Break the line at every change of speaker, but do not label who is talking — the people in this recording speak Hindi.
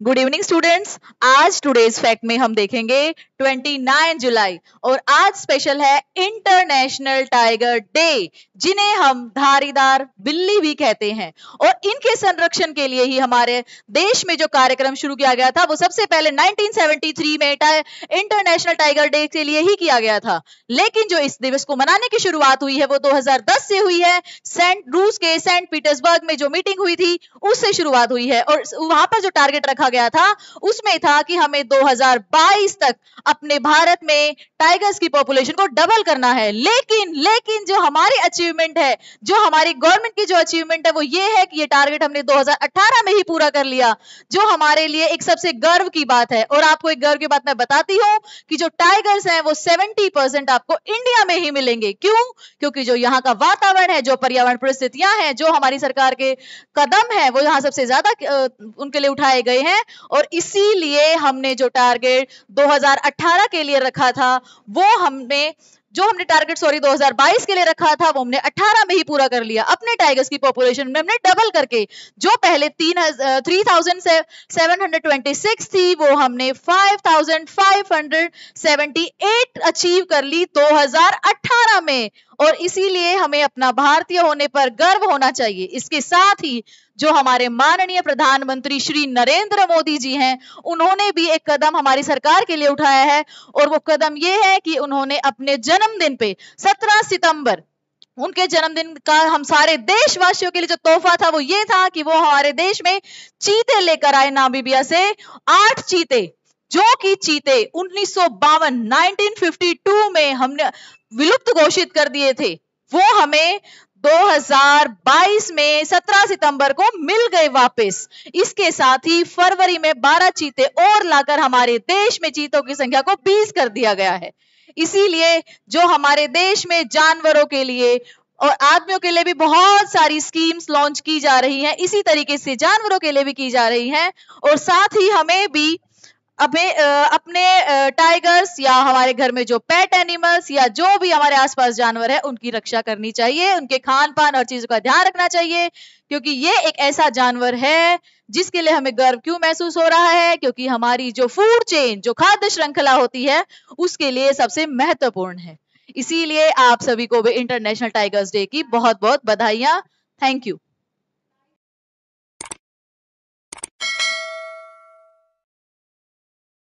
Good evening students. आज टुडेज फैक्ट में हम देखेंगे 29 जुलाई और आज स्पेशल है इंटरनेशनल टाइगर डे, जिन्हें हम धारीदार बिल्ली भी कहते हैं। और इनके संरक्षण के लिए ही हमारे देश में जो कार्यक्रम शुरू किया गया था वो सबसे पहले 1973 में इंटरनेशनल टाइगर डे के लिए ही किया गया था। लेकिन जो इस दिवस को मनाने की शुरुआत हुई है वो 2010 से हुई है। रूस के सेंट पीटर्सबर्ग में जो मीटिंग हुई थी उससे शुरुआत हुई है और वहां पर जो टारगेट रखा गया था उसमें था कि हमें 2022 तक अपने भारत में टाइगर्स की पॉपुलेशन को डबल करना है। लेकिन जो हमारी अचीवमेंट है, जो हमारी गवर्नमेंट की जो अचीवमेंट है वो ये है कि ये टारगेट हमने 2018 में ही पूरा कर लिया, जो हमारे लिए एक सबसे गर्व की बात है। और आपको एक गर्व की बात मैं बताती हूँ कि जो टाइगर्स हैं वो 70% आपको इंडिया में ही मिलेंगे। क्यों? क्योंकि जो यहाँ का वातावरण है, जो पर्यावरण परिस्थितियां हैं, जो हमारी सरकार के कदम है वो यहाँ सबसे ज्यादा उनके लिए उठाए गए हैं। और इसीलिए हमने जो टारगेट 2018 के लिए रखा था वो हमने 2022 के लिए रखा था वो हमने 18 में ही पूरा कर लिया। अपने टाइगर्स की पॉपुलेशन में हमने डबल करके, जो पहले 3726 थी वो हमने 5578 अचीव कर ली 2018 में। और इसीलिए हमें अपना भारतीय होने पर गर्व होना चाहिए। इसके साथ ही जो हमारे माननीय प्रधानमंत्री श्री नरेंद्र मोदी जी हैं, उन्होंने भी एक कदम हमारी सरकार के लिए उठाया है और वो कदम ये है कि उन्होंने अपने जन्मदिन पे 17 सितंबर उनके जन्मदिन का हम सारे देशवासियों के लिए जो तोहफा था वो ये था कि वो हमारे देश में चीते लेकर आए नामीबिया से 8 चीते, जो कि चीते 1952 में हमने विलुप्त घोषित कर दिए थे, वो हमें 2022 में 17 सितंबर को मिल गए वापस। इसके साथ ही फरवरी में 12 चीते और लाकर हमारे देश में चीतों की संख्या को 20 कर दिया गया है। इसीलिए जो हमारे देश में जानवरों के लिए और आदमियों के लिए भी बहुत सारी स्कीम्स लॉन्च की जा रही हैं, इसी तरीके से जानवरों के लिए भी की जा रही हैं। और साथ ही हमें भी अपने टाइगर्स या हमारे घर में जो पेट एनिमल्स या जो भी हमारे आसपास जानवर है उनकी रक्षा करनी चाहिए, उनके खान पान और चीजों का ध्यान रखना चाहिए, क्योंकि ये एक ऐसा जानवर है जिसके लिए हमें गर्व क्यों महसूस हो रहा है, क्योंकि हमारी जो फूड चेन, जो खाद्य श्रृंखला होती है उसके लिए सबसे महत्वपूर्ण है। इसीलिए आप सभी को भी इंटरनेशनल टाइगर्स डे की बहुत बहुत बधाइयां। Thank you.